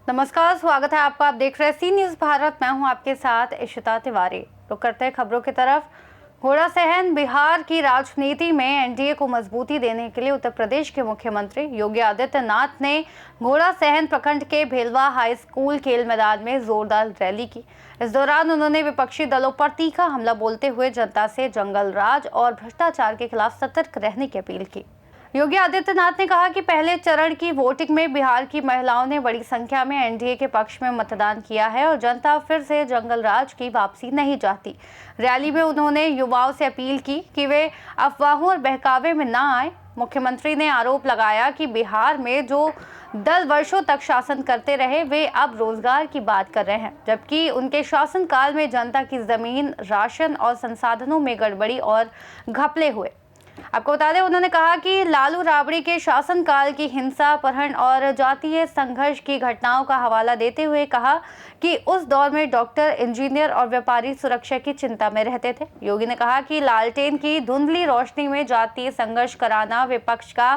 नमस्कार, स्वागत है आपका। आप देख रहे हैं सी न्यूज भारत। मैं हूं आपके साथ इशिता तिवारी। रुक करते हैं खबरों की तरफ। घोड़ासहन बिहार की राजनीति में एनडीए को मजबूती देने के लिए उत्तर प्रदेश के मुख्यमंत्री योगी आदित्यनाथ ने घोड़ासहन प्रखंड के भेलवा हाई स्कूल खेल मैदान में जोरदार रैली की। इस दौरान उन्होंने विपक्षी दलों पर तीखा हमला बोलते हुए जनता से जंगल राज और भ्रष्टाचार के खिलाफ सतर्क रहने की अपील की। योगी आदित्यनाथ ने कहा कि पहले चरण की वोटिंग में बिहार की महिलाओं ने बड़ी संख्या में एनडीए के पक्ष में मतदान किया है और जनता फिर से जंगल राज की वापसी नहीं चाहती। रैली में उन्होंने युवाओं से अपील की कि वे अफवाहों और बहकावे में ना आए। मुख्यमंत्री ने आरोप लगाया कि बिहार में जो दल वर्षों तक शासन करते रहे वे अब रोजगार की बात कर रहे हैं, जबकि उनके शासनकाल में जनता की जमीन, राशन और संसाधनों में गड़बड़ी और घपले हुए। आपको बता दें, उन्होंने कहा कि लालू राबड़ी के शासनकाल की हिंसा, अपहरण और जातीय संघर्ष की घटनाओं का हवाला देते हुए कहा कि उस दौर में डॉक्टर, इंजीनियर और व्यापारी सुरक्षा की चिंता में रहते थे। योगी ने कहा कि लालटेन की धुंधली रोशनी में जातीय संघर्ष कराना विपक्ष का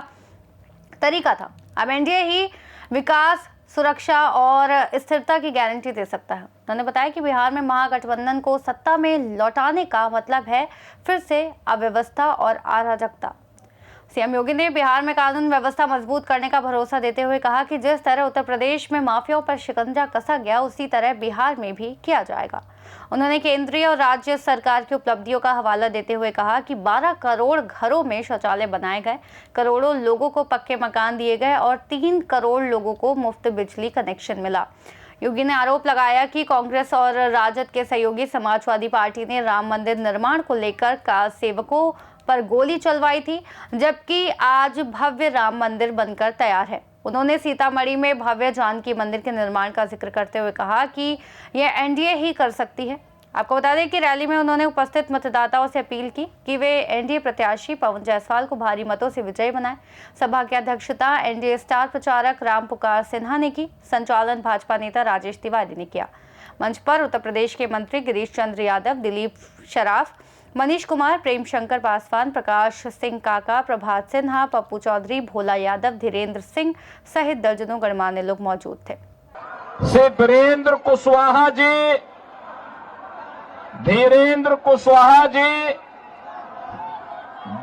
तरीका था। अब एनडीए ही विकास, सुरक्षा और स्थिरता की गारंटी दे सकता है। उन्होंने बताया कि बिहार में महागठबंधन को सत्ता में लौटाने का मतलब है फिर से अव्यवस्था और अराजकता। सीएम योगी ने बिहार में कानून व्यवस्था मजबूत करने का भरोसा देते हुए कहा कि जिस तरह उत्तर प्रदेश में माफियाओं पर शिकंजा कसा गया, उसी तरह बिहार में भी किया जाएगा। उन्होंने केंद्रीय और राज्य सरकार की उपलब्धियों का हवाला देते हुए कहा कि 12 करोड़ घरों में शौचालय बनाए गए, करोड़ों लोगों को पक्के मकान दिए गए और 3 करोड़ लोगों को मुफ्त बिजली कनेक्शन मिला। योगी ने आरोप लगाया कि कांग्रेस और राजद के सहयोगी समाजवादी पार्टी ने राम मंदिर निर्माण को लेकर कार सेवकों पर गोली चलवाई थी, जबकि आज भव्य राम मंदिर बनकर तैयार है। उन्होंने सीतामढ़ी में भव्य जानकी मंदिर के निर्माण का जिक्र करते हुए कहा कि यह एनडीए ही कर सकती है। आपको बता दें कि रैली में उन्होंने उपस्थित मतदाताओं से अपील की कि वे एनडीए प्रत्याशी पवन जायसवाल को भारी मतों से विजयी बनाएं। सभा की अध्यक्षता एनडीए स्टार प्रचारक राम पुकार सिन्हा ने की। संचालन भाजपा नेता राजेश तिवारी ने किया। मंच पर उत्तर प्रदेश के मंत्री गिरीश चंद्र यादव, दिलीप शराफ, मनीष कुमार, प्रेम शंकर पासवान, प्रकाश सिंह काका, प्रभात सिन्हा, पप्पू चौधरी, भोला यादव, धीरेन्द्र सिंह सहित दर्जनों गणमान्य लोग मौजूद थे। वीरेंद्र कुशवाहा जी, धीरेन्द्र कुशवाहा जी,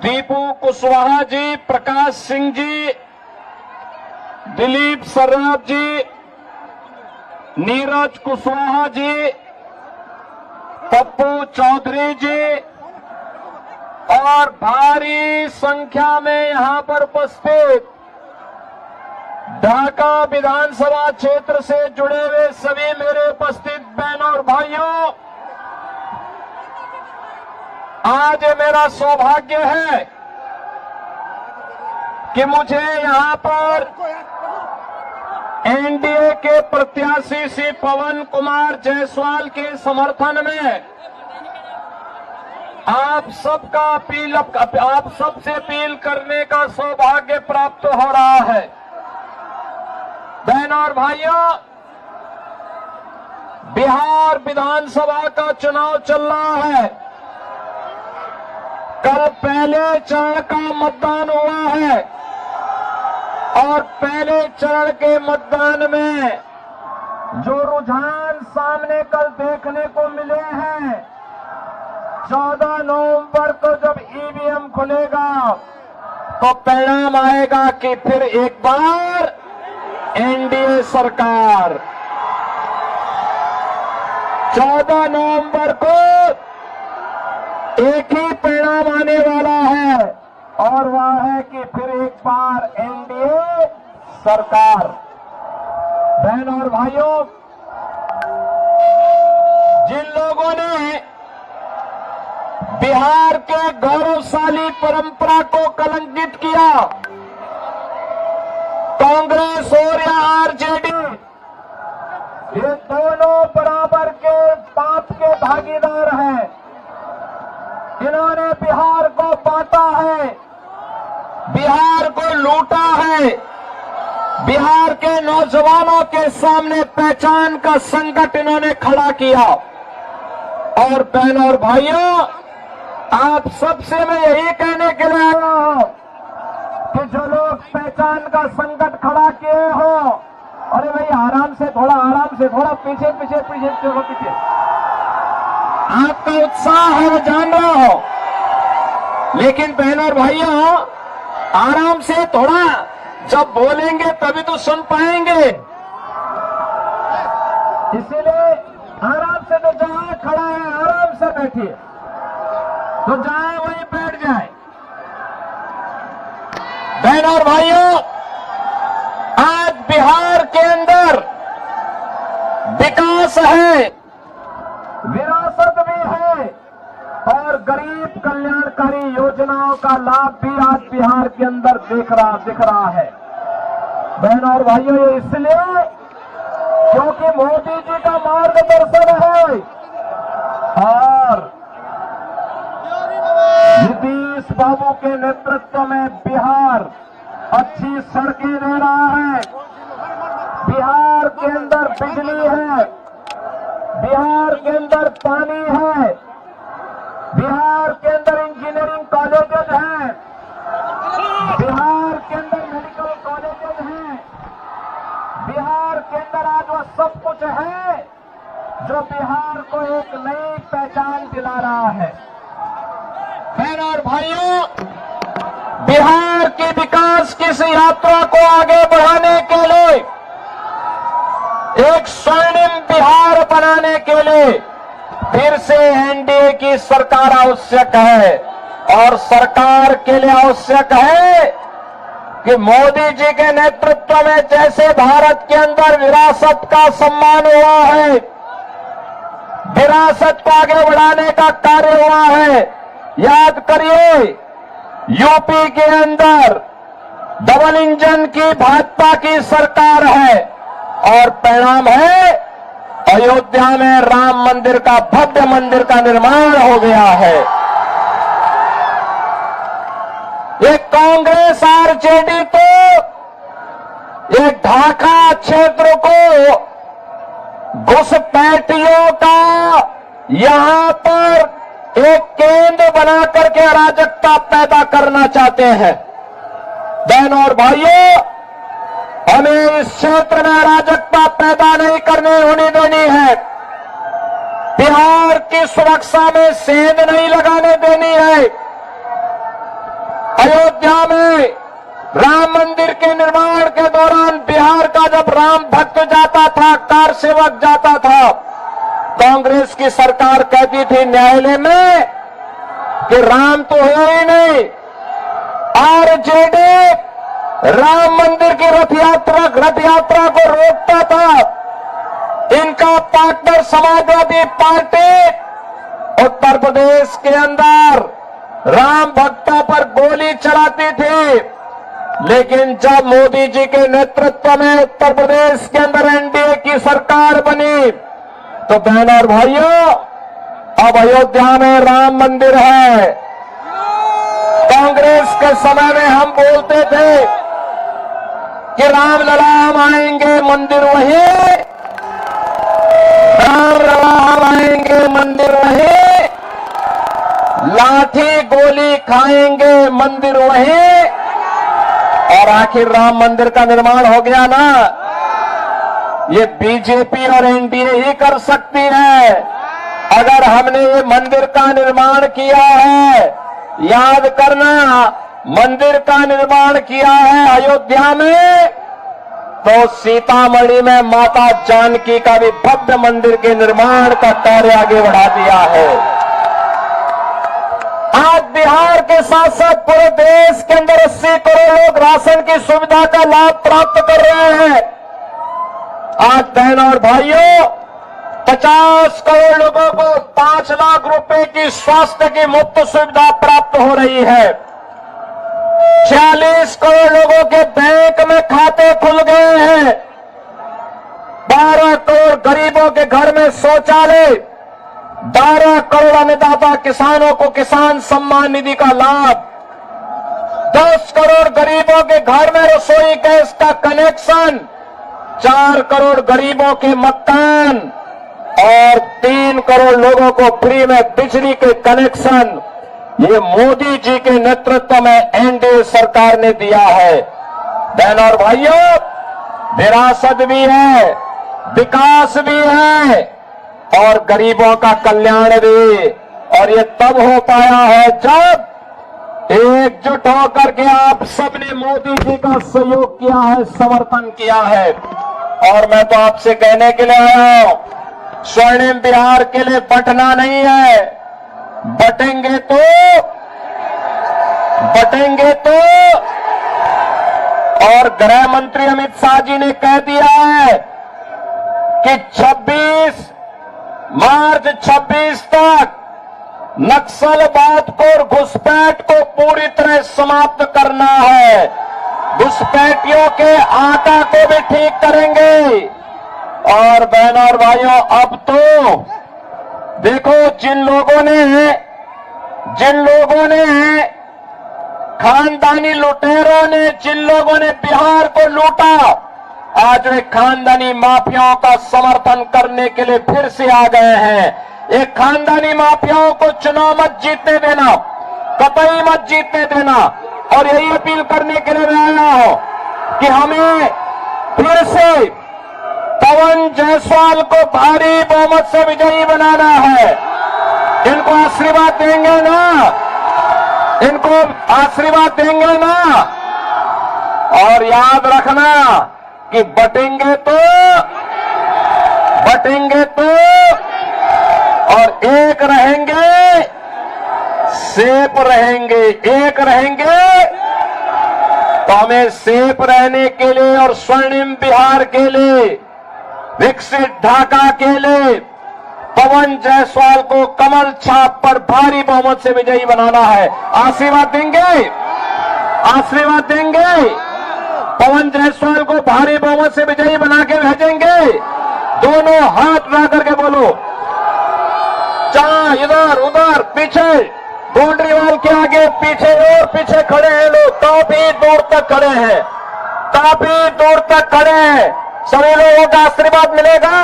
दीपू कुशवाहा जी, प्रकाश सिंह जी, दिलीप सर्राफ जी, नीरज कुशवाहा जी, पप्पू चौधरी जी और भारी संख्या में यहां पर उपस्थित ढाका विधानसभा क्षेत्र से जुड़े हुए सभी मेरे उपस्थित बहनों और भाइयों, आज मेरा सौभाग्य है कि मुझे यहां पर एनडीए के प्रत्याशी श्री पवन कुमार जायसवाल के समर्थन में आप सबसे अपील करने का सौभाग्य प्राप्त हो रहा है। बहनों और भाइयों, बिहार विधानसभा का चुनाव चल रहा है। कल पहले चरण का मतदान हुआ है और पहले चरण के मतदान में जो रुझान सामने कल देखने को मिले हैं, 14 नवंबर को जब ईवीएम खुलेगा तो परिणाम आएगा कि फिर एक बार एनडीए सरकार। 14 नवंबर को एक ही परिणाम आने वाला है और वह है कि फिर एक बार एनडीए सरकार। बहनों और भाइयों, जिन लोगों ने बिहार के गौरवशाली परंपरा को कलंकित किया, कांग्रेस और या आरजेडी, ये दोनों बराबर के पाप के भागीदार हैं। इन्होंने बिहार को बांटा है, बिहार को लूटा है, बिहार के नौजवानों के सामने पहचान का संकट इन्होंने खड़ा किया। और बहनों और भाइयों, आप सबसे मैं यही कहने के लिए आया हूं कि जो लोग पहचान का संकट खड़ा किए हो, अरे भाई आराम से थोड़ा पीछे पीछे पीछे चलो पीछे। आपका उत्साह है मैं जान रहा हूं, लेकिन बहनों और भाइयों आराम से थोड़ा, जब बोलेंगे तभी तो सुन पाएंगे। इसीलिए आराम से, तो जहां खड़ा है आराम से बैठिए, तो जहां वहीं बैठ जाए। बहनों और भाइयों, आज बिहार के अंदर विकास है, विरासत भी है और गरीब कल्याणकारी योजनाओं का लाभ भी आज बिहार के अंदर दिख रहा है। बहनों और भाइयों, ये इसलिए क्योंकि मोदी जी का मार्गदर्शन है और नीतीश बाबू के नेतृत्व में बिहार अच्छी सड़कें दे रहा है, बिहार के अंदर बिजली है, बिहार के अंदर पानी है, बिहार के अंदर इंजीनियरिंग कॉलेजेस हैं, बिहार के अंदर मेडिकल कॉलेजेस हैं, बिहार के अंदर आज वह सब कुछ है जो बिहार को एक नई पहचान दिला रहा है। बहनों और भाइयों, बिहार के विकास की इस यात्रा को आगे बढ़ाने के लिए, एक स्वर्णिम बिहार बनाने के लिए फिर से एनडीए की सरकार आवश्यक है और सरकार के लिए आवश्यक है कि मोदी जी के नेतृत्व में जैसे भारत के अंदर विरासत का सम्मान हुआ है, विरासत को आगे बढ़ाने का कार्य हुआ है। याद करिए, यूपी के अंदर डबल इंजन की भाजपा की सरकार है और परिणाम है अयोध्या में राम मंदिर का, भव्य मंदिर का निर्माण हो गया है। ये कांग्रेस आरजेडी तो ये ढाका क्षेत्र को घुसपैठियों का यहां पर एक केंद्र बना करके अराजकता पैदा करना चाहते हैं। बहनों और भाइयों, हमें इस क्षेत्र में अराजकता पैदा नहीं होने देनी है, बिहार की सुरक्षा में सेंध नहीं लगाने देनी है। अयोध्या में राम मंदिर के निर्माण के दौरान बिहार का जब राम भक्त जाता था, कार सेवक जाता था, कांग्रेस की सरकार कहती थी न्यायालय में कि राम तो है ही नहीं। आरजेडी राम मंदिर की रथ यात्रा को रोकता था। इनका पार्टनर समाजवादी पार्टी उत्तर प्रदेश के अंदर राम भक्तों पर गोली चलाती थी, लेकिन जब मोदी जी के नेतृत्व में उत्तर प्रदेश के अंदर एनडीए की सरकार बनी तो बहनों और भाइयों, अब अयोध्या में राम मंदिर है। कांग्रेस के समय में हम बोलते थे कि राम लला हम आएंगे मंदिर वहीं, राम लला हम आएंगे मंदिर वहीं, लाठी गोली खाएंगे मंदिर वहीं, और आखिर राम मंदिर का निर्माण हो गया ना। ये बीजेपी और एनडीए ही कर सकती है। अगर हमने ये मंदिर का निर्माण किया है, याद करना, मंदिर का निर्माण किया है अयोध्या में, तो सीतामढ़ी में माता जानकी का भी भव्य मंदिर के निर्माण का कार्य आगे बढ़ा दिया है। आज बिहार के साथ साथ पूरे देश के अंदर 80 करोड़ लोग राशन की सुविधा का लाभ प्राप्त कर रहे हैं। आज बहनों और भाइयों, 50 करोड़ लोगों को 5 लाख रुपए की स्वास्थ्य की मुफ्त सुविधा प्राप्त हो रही है। 46 करोड़ लोगों के बैंक में खाते खुल गए हैं। 12 करोड़ गरीबों के घर में शौचालय, 12 करोड़ अन्नदाता किसानों को किसान सम्मान निधि का लाभ, 10 करोड़ गरीबों के घर में रसोई गैस का कनेक्शन, 4 करोड़ गरीबों के मकान और 3 करोड़ लोगों को फ्री में बिजली के कनेक्शन। ये मोदी जी के नेतृत्व में एनडीए सरकार ने दिया है। बहन और भाइयों, विरासत भी है, विकास भी है और गरीबों का कल्याण भी। और ये तब हो पाया है जब एकजुट होकर के आप सबने मोदी जी का सहयोग किया है, समर्थन किया है। और मैं तो आपसे कहने के लिए आया हूं, स्वर्णिम बिहार के लिए बंटना नहीं है, बटेंगे तो और गृह मंत्री अमित शाह जी ने कह दिया है कि 26 मार्च तक नक्सलवाद को और घुसपैठ को पूरी तरह समाप्त करना है। घुसपैठियों के आटा को भी ठीक करेंगे। और बहनों और भाइयों, अब तो देखो जिन लोगों ने खानदानी लुटेरों ने, जिन लोगों ने बिहार को लूटा, आज वे खानदानी माफियाओं का समर्थन करने के लिए फिर से आ गए हैं। एक खानदानी माफियाओं को चुनाव मत जीतने देना, कतई मत जीतने देना। और यही अपील करने के लिए मैं आया हूं कि हमें फिर से पवन जायसवाल को भारी बहुमत से विजयी बनाना है। इनको आशीर्वाद देंगे ना? इनको आशीर्वाद देंगे ना? और याद रखना कि बटेंगे तो और एक रहेंगे, सेफ रहेंगे। एक रहेंगे तो हमें सेफ रहने के लिए और स्वर्णिम बिहार के लिए, विकसित ढाका के लिए पवन जायसवाल को कमल छाप पर भारी बहुमत से विजयी बनाना है। आशीर्वाद देंगे? आशीर्वाद देंगे? पवन जायसवाल को भारी बहुमत से विजयी बना के भेजेंगे? दोनों हाथ उठा करके बोलो। जहां इधर उधर पीछे बाउंड्री वॉल के आगे पीछे और पीछे खड़े हैं लोग, काफी दूर तक खड़े हैं, काफी दूर तक खड़े हैं। सभी लोगों का आशीर्वाद मिलेगा,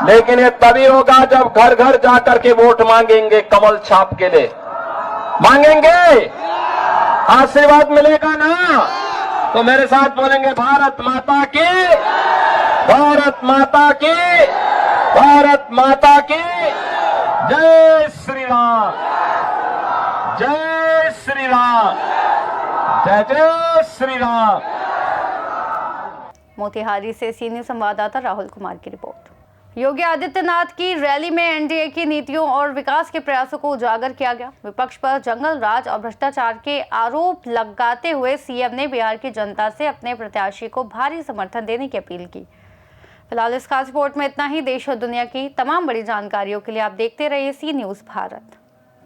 लेकिन ये तभी होगा जब घर घर जाकर के वोट मांगेंगे। कमल छाप के लिए मांगेंगे, आशीर्वाद मिलेगा ना? तो मेरे साथ बोलेंगे, भारत माता की, भारत माता की, भारत माता की जय श्री राम, जय श्री राम, जय जय श्री राम। मोतिहारी से सीनियर संवाददाता राहुल कुमार की रिपोर्ट। योगी आदित्यनाथ की रैली में एनडीए की नीतियों और विकास के प्रयासों को उजागर किया गया। विपक्ष पर जंगल राज और भ्रष्टाचार के आरोप लगाते हुए सीएम ने बिहार की जनता से अपने प्रत्याशी को भारी समर्थन देने की अपील की। फिलहाल इस खास रिपोर्ट में इतना ही। देश और दुनिया की तमाम बड़ी जानकारियों के लिए आप देखते रहिए सी न्यूज़ भारत।